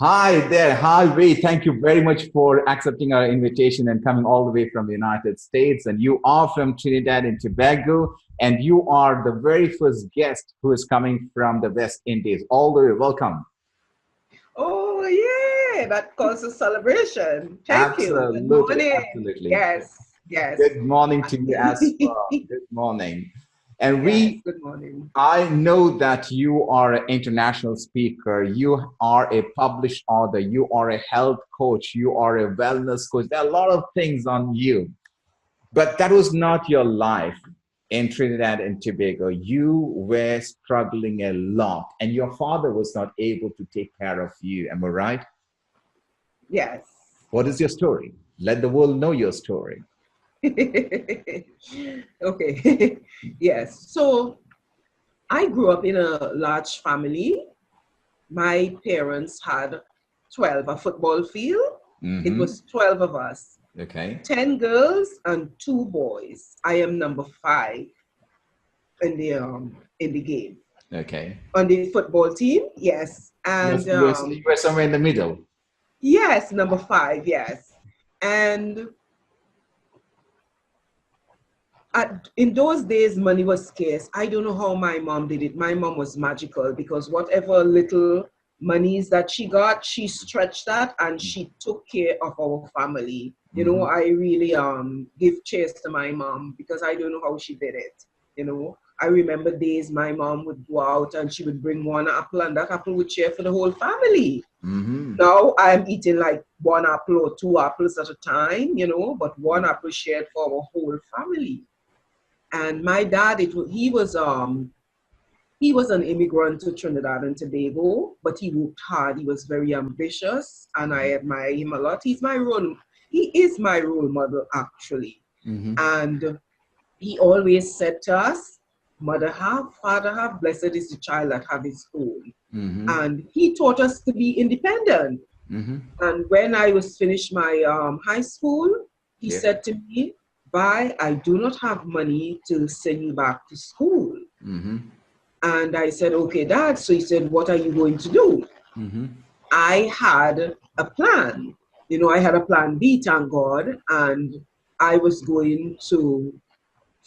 Hi there. Hi, Ray. Thank you very much for accepting our invitation and coming all the way from the United States. And you are from Trinidad and Tobago, and you are the very first guest who is coming from the West Indies. All the way, welcome. Oh, yeah, that calls a celebration. Thank you. Good Absolutely, morning. absolutely. Yes, yes. Good morning to you as well. Good morning. And Yes, good morning. I know that you are an international speaker. You are a published author. You are a health coach. You are a wellness coach. There are a lot of things on you, but that was not your life in Trinidad and Tobago. You were struggling a lot, and your father was not able to take care of you. Am I right? Yes. What is your story? Let the world know your story. Okay. Yes. So I grew up in a large family. My parents had 12, a football field. It Mm-hmm. was 12 of us, Okay. 10 girls and 2 boys. I am number 5 in the game. Okay. On the football team, yes. And You were somewhere in the middle. yes, number 5, yes. And in those days, money was scarce. I don't know how my mom did it. My mom was magical because whatever little monies that she got, she stretched that and she took care of our family. You know, Mm-hmm. I really give cheers to my mom because I don't know how she did it. You know, I remember days my mom would go out and she would bring one apple and that apple would share for the whole family. Mm-hmm. Now I'm eating like one apple or 2 apples at a time, you know, but one apple shared for our whole family. And my dad, he was an immigrant to Trinidad and Tobago, but he worked hard. He was very ambitious, and I admire him a lot. He is my role model actually. Mm-hmm. And he always said to us, "Mother have, father have, blessed is the child that have his own." Mm-hmm. And he taught us to be independent. Mm-hmm. And when I was finished my high school, he Yeah. said to me, "Bye, I do not have money to send you back to school." Mm-hmm. And I said, "Okay, Dad." So he said, "What are you going to do?" Mm-hmm. I had a plan. You know, I had a plan B, thank God, and I was going to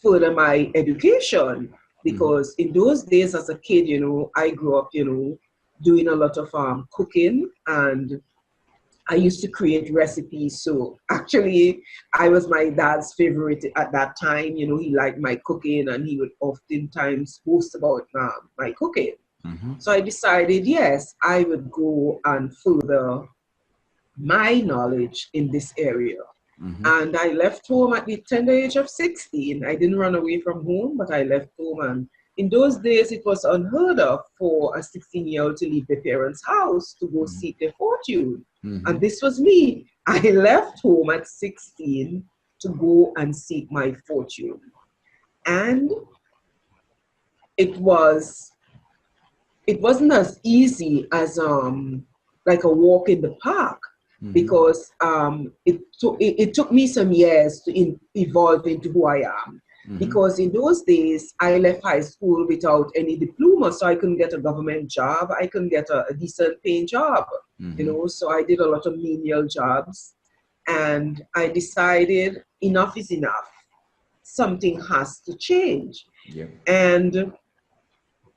further my education Mm-hmm. because in those days as a kid, you know, I grew up, you know, doing a lot of cooking, and I used to create recipes. So actually, I was my dad's favorite at that time. You know, he liked my cooking and he would oftentimes boast about my cooking. Mm-hmm. So I decided, yes, I would go and further my knowledge in this area. Mm-hmm. And I left home at the tender age of 16. I didn't run away from home, but I left home. And in those days, it was unheard of for a 16-year-old to leave their parents' house to go seek their fortune. Mm-hmm. And this was me. I left home at 16 to go and seek my fortune. And it was it wasn't as easy as like a walk in the park Mm-hmm. because it took me some years to evolve into who I am. Mm-hmm. Because in those days, I left high school without any diploma, so I couldn't get a government job. I couldn't get a decent paying job, you Mm-hmm. know. So I did a lot of menial jobs, and I decided enough is enough. Something has to change, Yeah. and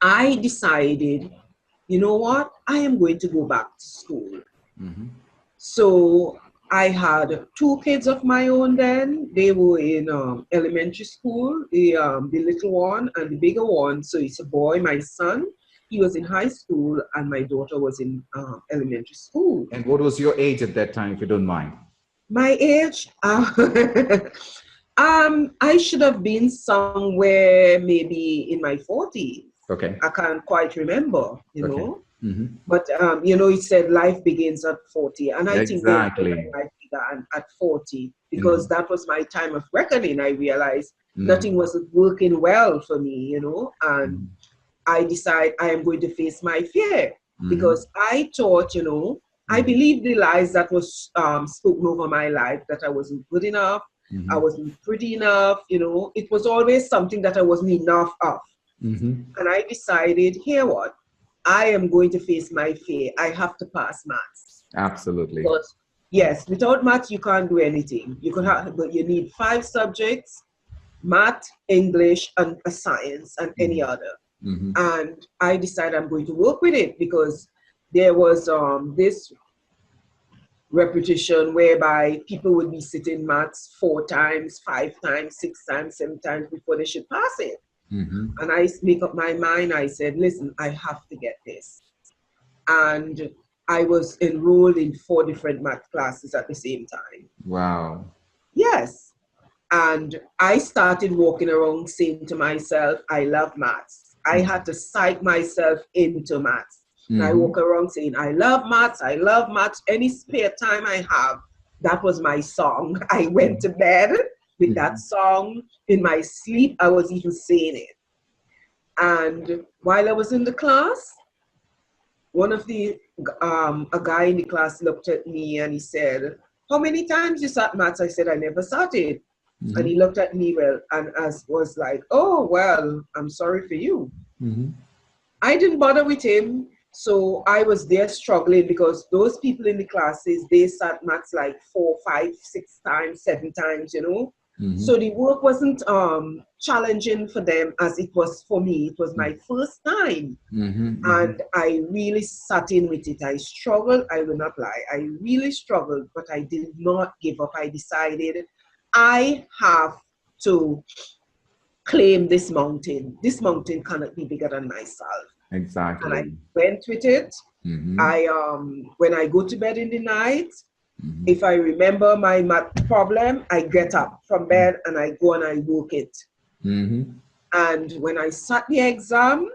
I decided, you know what, I am going to go back to school. Mm-hmm. So I had 2 kids of my own then. They were in elementary school, the little one and the bigger one. So it's a boy, my son. He was in high school and my daughter was in elementary school. And what was your age at that time, if you don't mind? My age, I should have been somewhere maybe in my 40s. Okay. I can't quite remember, you Okay. know. Mm-hmm. But, you know, it said life begins at 40. And I think there's where Exactly. my life began at 40 because Mm-hmm. that was my time of reckoning. I realized Mm-hmm. nothing wasn't working well for me, you know. And Mm-hmm. I decide I am going to face my fear Mm-hmm. because I thought, you know, I Mm-hmm. believed the lies that was spoken over my life, that I wasn't good enough, I Mm-hmm. wasn't pretty enough, you know. It was always something that I wasn't enough of. Mm-hmm. And I decided, here what? I am going to face my fear. I have to pass maths. Absolutely. Because, yes, without maths, you can't do anything. You could have, but you need 5 subjects, math, English, and a science, and any other. And I decided I'm going to work with it because there was this reputation whereby people would be sitting maths 4 times, 5 times, 6 times, 7 times before they should pass it. And I make up my mind. I said, listen, I have to get this. And I was enrolled in 4 different math classes at the same time. Wow. Yes. And I started walking around saying to myself, I love maths. I had to psych myself into maths. And I walk around saying, I love maths. I love maths. Any spare time I have, that was my song. I went to bed with that song. In my sleep, I was even saying it. And while I was in the class, one of the, a guy in the class looked at me and he said, how many times you sat maths? I said, I never sat it. And he looked at me and was like, oh, well, I'm sorry for you. I didn't bother with him. So I was there struggling because those people in the classes, they sat maths like 4, 5, 6 times, 7 times, you know. So the work wasn't challenging for them as it was for me. It was my first time. And I really sat in with it. I struggled. I will not lie. I really struggled, but I did not give up. I decided I have to claim this mountain. This mountain cannot be bigger than myself. Exactly. And I went with it. I when I go to bed in the night, if I remember my math problem, I get up from bed and I go and I work it. And when I sat the exam,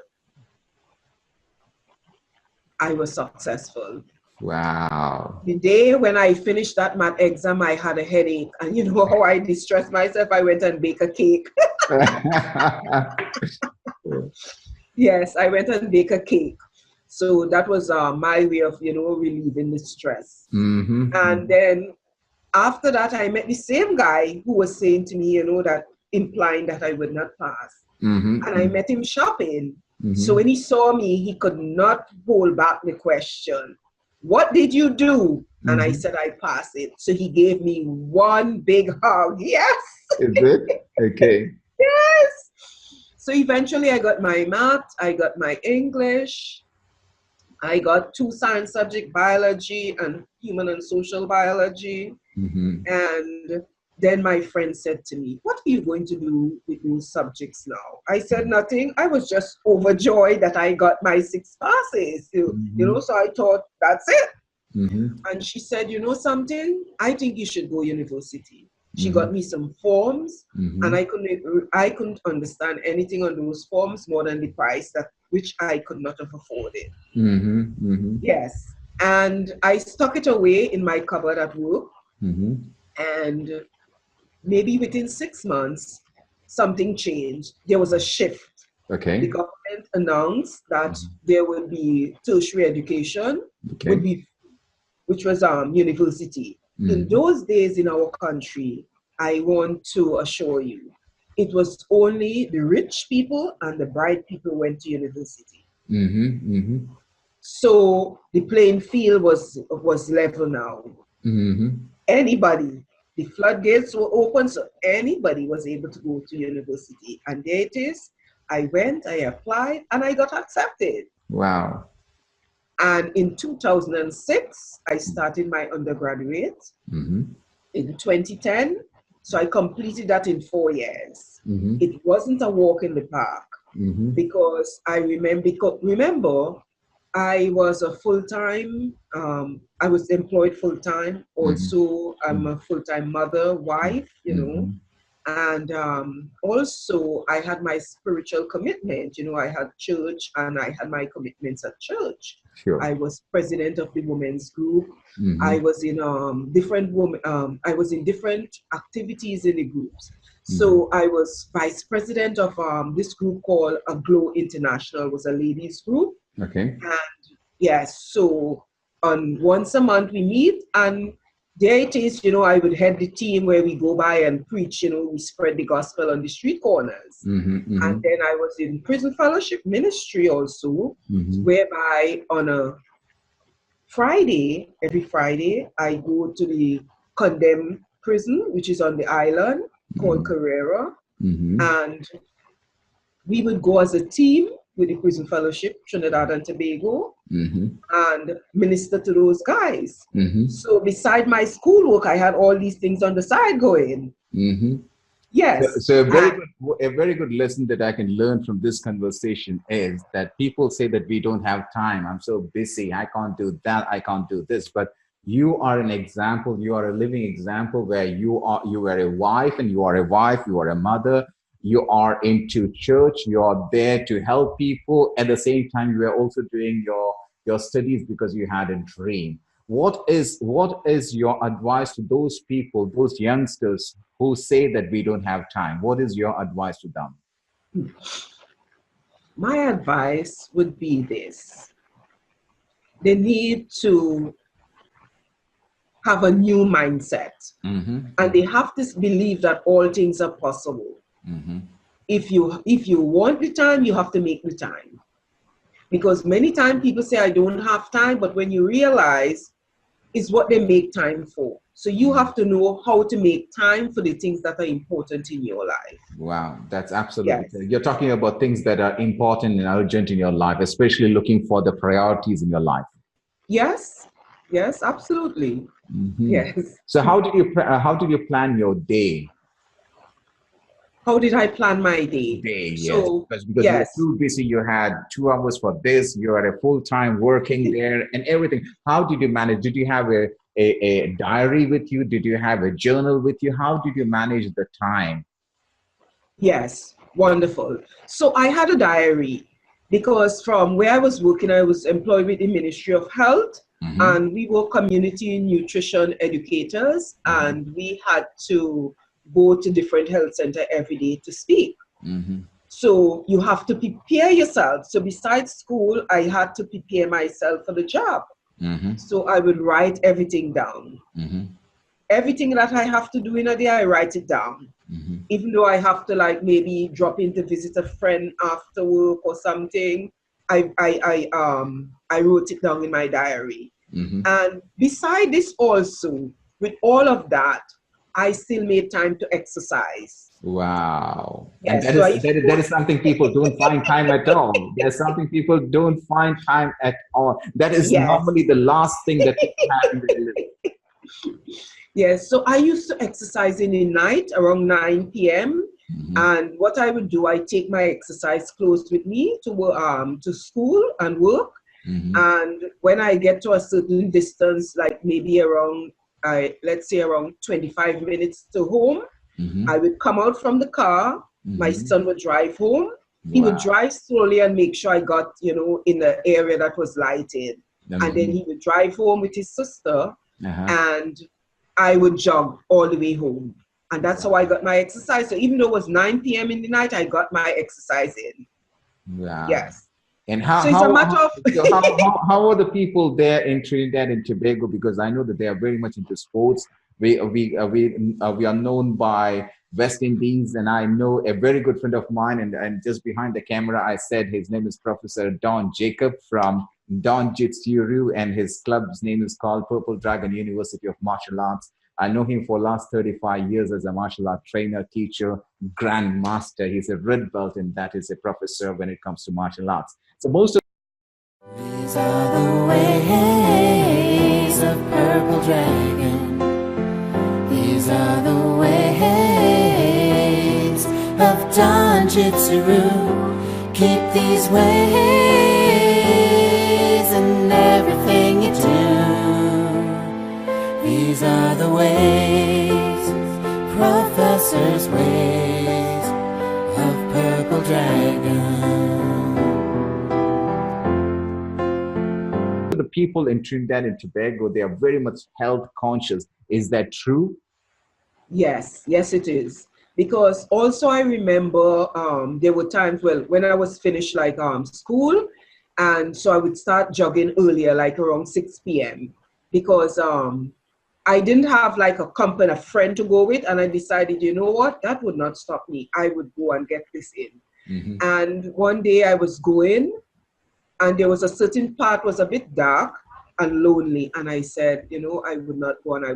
I was successful. Wow. The day when I finished that math exam, I had a headache. And you know how I distressed myself? I went and baked a cake. Yes, I went and baked a cake. So that was my way of, relieving the stress. And then after that, I met the same guy who was saying to me, that implying that I would not pass. And I met him shopping. So when he saw me, he could not hold back the question. What did you do? And I said, I passed it. So he gave me one big hug. Yes. Is it? Okay. Yes. So eventually I got my math, I got my English, I got 2 science subjects, biology and human and social biology. And then my friend said to me, what are you going to do with those subjects now? I said nothing. I was just overjoyed that I got my 6 passes. So I thought, that's it. And she said, you know something? I think you should go university. She got me some forms, and I couldn't understand anything on those forms more than the price which I could not have afforded. Yes, and I stuck it away in my cupboard at work, and maybe within 6 months, something changed. There was a shift. Okay. The government announced that there will be tertiary education, which was university. In those days in our country, I want to assure you, it was only the rich people and the bright people went to university. So the playing field was level now. Anybody, the floodgates were open, so anybody was able to go to university. And there it is. I went, I applied, and I got accepted. Wow. And in 2006, I started my undergraduate in 2010. So I completed that in 4 years. It wasn't a walk in the park because I remember I was a full-time, I was employed full-time. Also, I'm a full-time mother, wife, And also, I had my spiritual commitment. I had church and I had my commitments at church. Sure. I was president of the women's group. I was in I was in different activities in the groups. So I was vice president of this group called Glow International. It was a ladies group. Okay. And yes, so once a month we meet, and there it is, I would head the team where we go by and preach, we spread the gospel on the street corners. And then I was in prison fellowship ministry also, whereby on a Friday, every Friday, I go to the condemned prison, which is on the island called Carrera. And we would go as a team with the prison fellowship, Trinidad and Tobago, and minister to those guys. So beside my schoolwork, I had all these things on the side going. Yes. So a very good lesson that I can learn from this conversation is that people say that we don't have time. I'm so busy. I can't do that. I can't do this. But you are an example. You are a living example where you are a wife, and you are a wife. You are a mother. You are into church. You are there to help people. At the same time, you are also doing your studies because you had a dream. What is your advice to those people, those youngsters who say that we don't have time? What is your advice to them? My advice would be this. They need to have a new mindset. And they have to believe that all things are possible. If you want the time, you have to make the time. Because many times people say, I don't have time, but when you realize it's what they make time for. So you have to know how to make time for the things that are important in your life. Wow, that's absolutely true. You're talking about things that are important and urgent in your life, especially looking for the priorities in your life. Yes, absolutely. Yes. So how did you plan your day? How did I plan my day? So, because you were too busy, you had 2 hours for this, you are a full-time working there and everything. How did you manage? Did you have a diary with you? Did you have a journal with you? How did you manage the time? Yes, wonderful. So I had a diary because from where I was working, I was employed with the Ministry of Health, and we were community nutrition educators, and we had to go to different health center every day to speak. So you have to prepare yourself. So besides school, I had to prepare myself for the job. So I would write everything down. Everything that I have to do in a day, I write it down. Even though I have to maybe drop in to visit a friend after work or something, I wrote it down in my diary. And beside this also, with all of that, I still made time to exercise. Wow. Yes, And that is something people don't find time at all. There's something people don't find time at all. That is normally the last thing that people have in their life. Yes, so I used to exercise in the night around 9 p.m. And what I would do, I take my exercise clothes with me to school and work. And when I get to a certain distance, like maybe around, let's say around 25 minutes to home, I would come out from the car. My son would drive home. He would drive slowly and make sure I got, in the area that was lighted. And then he would drive home with his sister, and I would jog all the way home. And that's how I got my exercise. So even though it was 9 p.m. in the night, I got my exercise in. Wow. Yes. And so it's a matter of how are the people there in Trinidad and Tobago? Because I know that they are very much into sports. We are known by West Indies, and I know a very good friend of mine, and just behind the camera, I said his name is Professor Don Jacob from Don Jitsuru, and his club's name is called Purple Dragon University of Martial Arts. I know him for the last 35 years as a martial art trainer, teacher, grandmaster. He's a red belt, and that is a professor when it comes to martial arts. So most of these are the ways of Purple Dragon. These are the ways of Don Jitsuru. Keep these ways in everything you do. These are the ways, Professor's ways of Purple Dragon. the people in Trinidad and Tobago, they are very much health conscious. Is that true? Yes, it is. Because also I remember there were times, when I was finished school, and so I would start jogging earlier, like around 6 p.m. because I didn't have like a company, a friend to go with, and I decided, you know what, that would not stop me. I would go and get this in. Mm-hmm. And one day I was going, and there was a certain part was a bit dark and lonely, and I said, you know, I would not go, and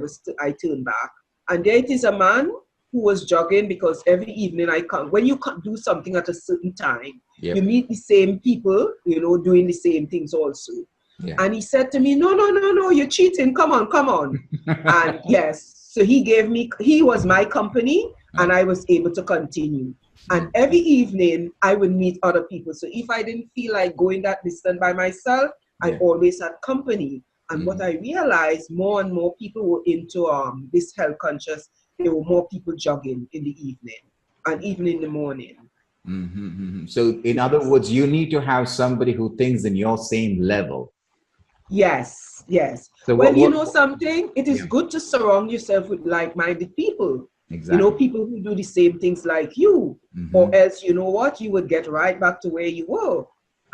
I turned back. And there it is, a man who was jogging, because every evening I come, when you can't do something at a certain time, Yep. you meet the same people, you know, doing the same things also. Yeah. And he said to me, no, you're cheating. Come on. And yes, so he was my company, and I was able to continue. And every evening I would meet other people. So if I didn't feel like going that distance by myself, I always had company. And what I realized, more and more people were into this health conscious. There were more people jogging in the evening and even in the morning. Mm-hmm. So in other words, you need to have somebody who thinks in your same level. Yes. So you know something, it is good to surround yourself with like-minded people. Exactly. You know, people who do the same things like you, or else, you know what, you would get right back to where you were.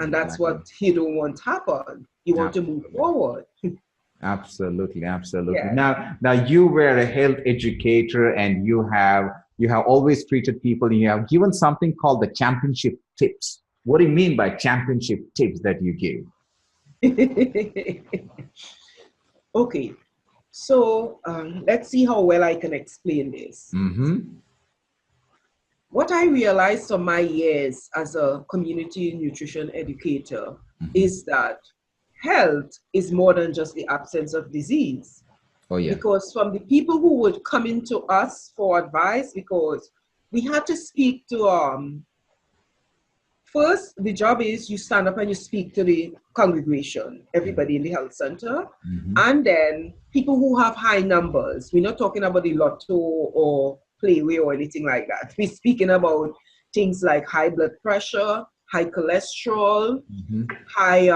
And that's what you don't want to happen. You want to move forward. Absolutely. Yeah. Now you were a health educator, and you have always treated people, and you have given something called the championship tips. What do you mean by championship tips that you give? Okay, so let's see how well I can explain this. What I realized from my years as a community nutrition educator is that health is more than just the absence of disease. Oh, yeah. Because from the people who would come into us for advice, because we had to speak to, first, the job is you stand up and you speak to the congregation, everybody in the health center, and then people who have high numbers. We're not talking about the lotto or playway or anything like that. We're speaking about things like high blood pressure, high cholesterol, high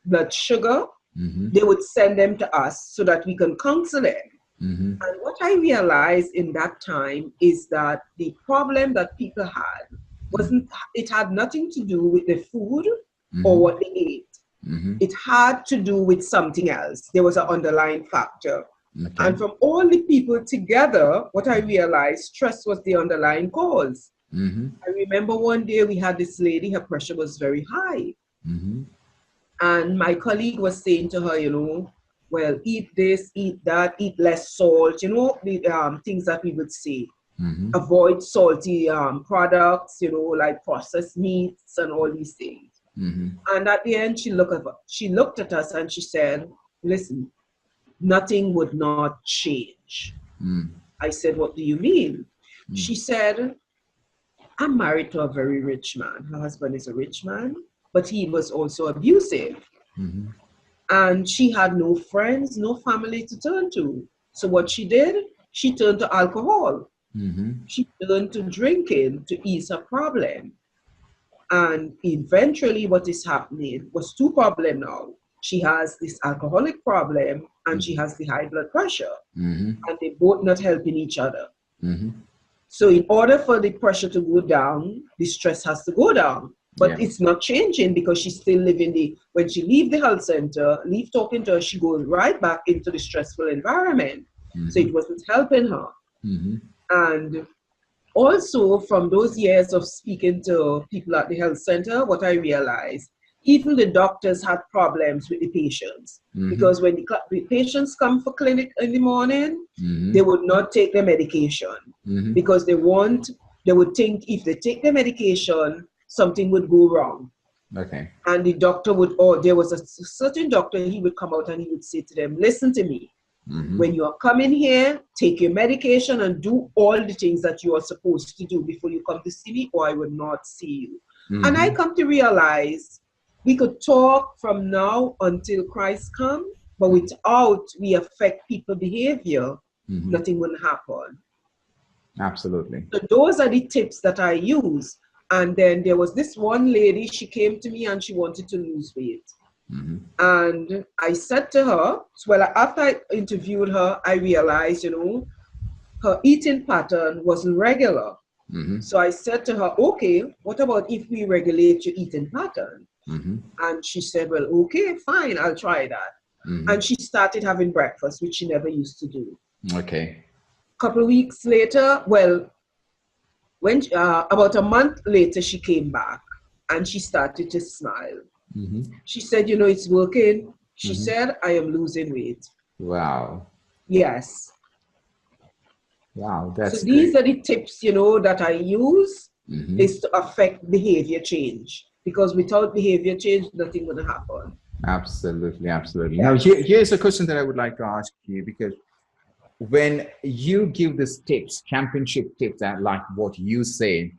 blood sugar. They would send them to us so that we can counsel them. And what I realized in that time is that the problem that people had it had nothing to do with the food or what they ate. It had to do with something else. There was an underlying factor. Okay. And from all the people together, what I realized, stress was the underlying cause. I remember one day we had this lady, her pressure was very high. And my colleague was saying to her, you know, well, eat this, eat that, eat less salt, you know, the things that we would say. Avoid salty products, you know, like processed meats and all these things. And at the end, she looked at us and she said, listen, nothing would not change. I said, what do you mean? She said, I'm married to a very rich man. Her husband is a rich man, but he was also abusive. And she had no friends, no family to turn to. So what she did, she turned to alcohol. She turned to drinking to ease her problem. And eventually what is happening was two problems now. She has this alcoholic problem and she has the high blood pressure. And they both not helping each other. So in order for the pressure to go down, the stress has to go down. But it's not changing because she's still living when she leave the health center, leave talking to her, she goes right back into the stressful environment. So it wasn't helping her. And also from those years of speaking to people at the health center, what I realized, even the doctors had problems with the patients. Because when the patients come for clinic in the morning, they would not take their medication. Because they would think if they take their medication, something would go wrong. Okay. And the doctor there was a certain doctor, he would come out and he would say to them, listen to me. When you are coming here, take your medication and do all the things that you are supposed to do before you come to see me, or I will not see you. And I come to realize we could talk from now until Christ comes, but without we affect people's behavior, nothing will happen. Absolutely. So those are the tips that I use. And then there was this one lady, she came to me and she wanted to lose weight. And I said to her, well, after I interviewed her, I realized, you know, her eating pattern wasn't regular. So I said to her, okay, what about if we regulate your eating pattern? And she said, well, okay, fine, I'll try that. and she started having breakfast, which she never used to do. Okay. A couple of weeks later, well, when about a month later, she came back and she started to smile. She said, it's working. She said, I am losing weight. Wow. Yes. Wow, that's so these great. are the tips, that I use is to affect behavior change, because without behavior change, nothing would happen. Absolutely, absolutely. Yeah. Now, here's a question that I would like to ask you, because when you give these tips, championship tips, and like what you say,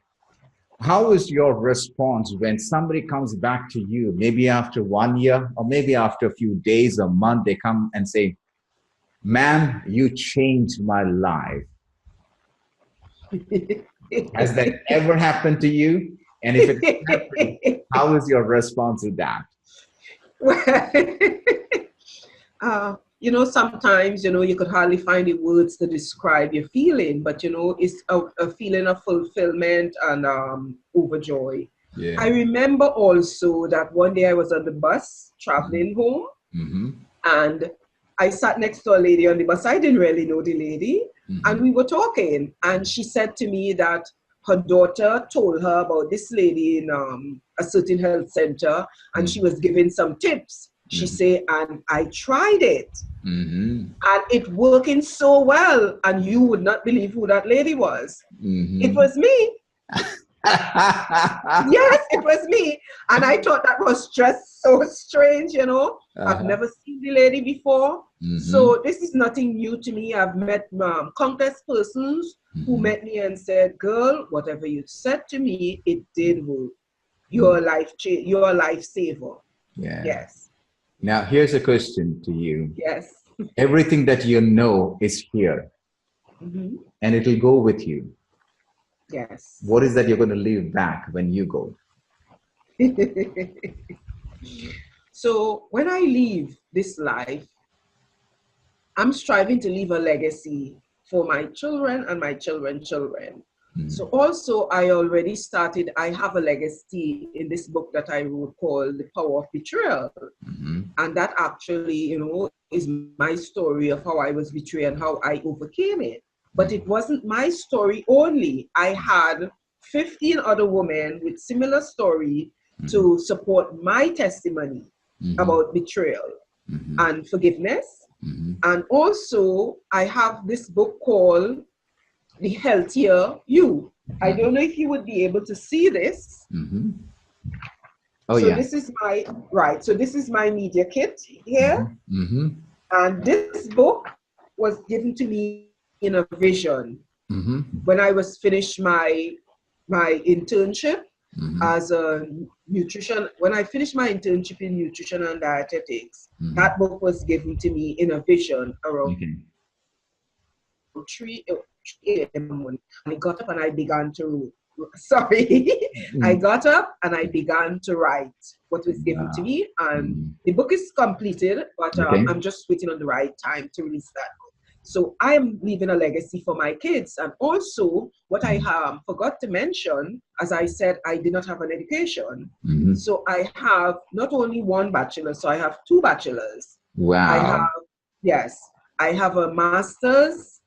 how is your response when somebody comes back to you, maybe after 1 year or maybe after a few days or month, they come and say, "Ma'am, you changed my life." Has that ever happened to you? And if it happened, how is your response to that? Sometimes, you could hardly find the words to describe your feeling, but, it's a feeling of fulfillment and overjoy. Yeah. I remember also that one day I was on the bus traveling home, and I sat next to a lady on the bus. I didn't really know the lady, and we were talking, and she said to me that her daughter told her about this lady in a certain health center, and she was giving some tips. She said, and I tried it, and it working so well, and you would not believe who that lady was. It was me. Yes, it was me. And I thought that was just so strange, I've never seen the lady before. So this is nothing new to me. I've met countless persons who met me and said, "Girl, whatever you said to me, it did work. You're a lifesaver." Yeah. Yes. Now, here's a question to you. Yes. Everything that you know is here, and it will go with you. Yes. What is that you're going to leave back when you go? So when I leave this life, I'm striving to leave a legacy for my children and my children's children. So also I have a legacy in this book that I wrote called The Power of Betrayal. And that actually, is my story of how I was betrayed and how I overcame it. But it wasn't my story only. I had 15 other women with similar story to support my testimony about betrayal and forgiveness. And also, I have this book called The Healthier You. I don't know if you would be able to see this. This is my media kit here. And this book was given to me in a vision when I was finished my internship as a nutrition. When I finished my internship in nutrition and dietetics, that book was given to me in a vision around 3 a.m. in the morning. I got up and I began to I got up and I began to write what was given to me, and the book is completed, but I'm just waiting on the right time to release that book. So I am leaving a legacy for my kids. And also what I forgot to mention, as I said, I did not have an education. So I have not only one bachelor, so I have 2 bachelors. Wow. I have a master's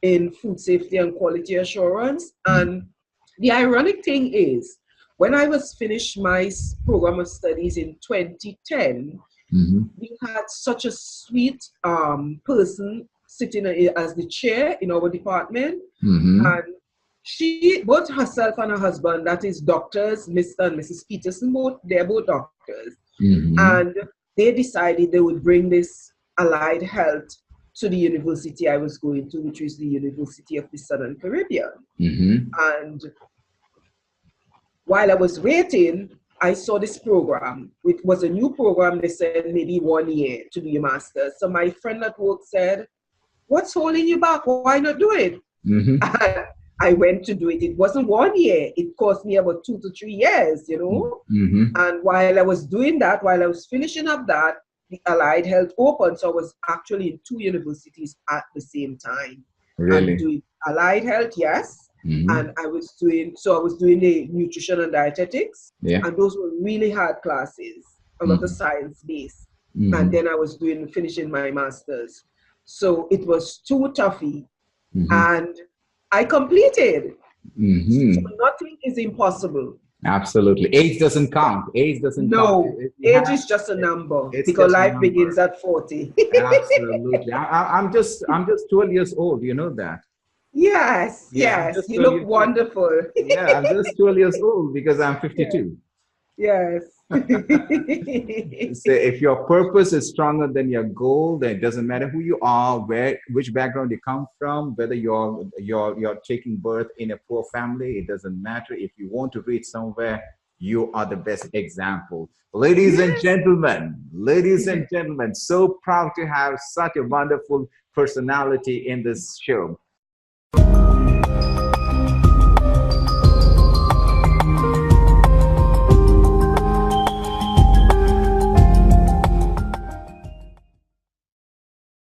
in food safety and quality assurance. And the ironic thing is, when I was finished my program of studies in 2010, we had such a sweet person sitting as the chair in our department. And she, both herself and her husband, that is doctors, Mr. and Mrs. Peterson, they're both doctors. And they decided they would bring this allied health to the university I was going to, which is the University of the Southern Caribbean. And while I was waiting, I saw this program. It was a new program. They said maybe 1 year to do your master's. So my friend at work said, "What's holding you back? Why not do it?" And I went to do it. It wasn't 1 year. It cost me about 2 to 3 years, And while I was doing that, while I was finishing up that, the Allied Health opened. So I was actually in 2 universities at the same time. Really? And doing Allied Health, yes. And I was doing the nutrition and dietetics. And those were really hard classes, a lot of science based. and then I was finishing my master's. So it was too toughy, and I completed. So nothing is impossible. Absolutely. Age doesn't count. Age doesn't count. No, age is just a number, because just a life number. begins at 40. Absolutely. I'm just 12 years old. You know that. Yes, Yeah, yes. You look wonderful. Yeah, I'm just 12 years old because I'm 52. Yes. So if your purpose is stronger than your goal, then it doesn't matter who you are, which background you come from, whether you're taking birth in a poor family, it doesn't matter. If you want to reach somewhere, you are the best example. Ladies and gentlemen, so proud to have such a wonderful personality in this show.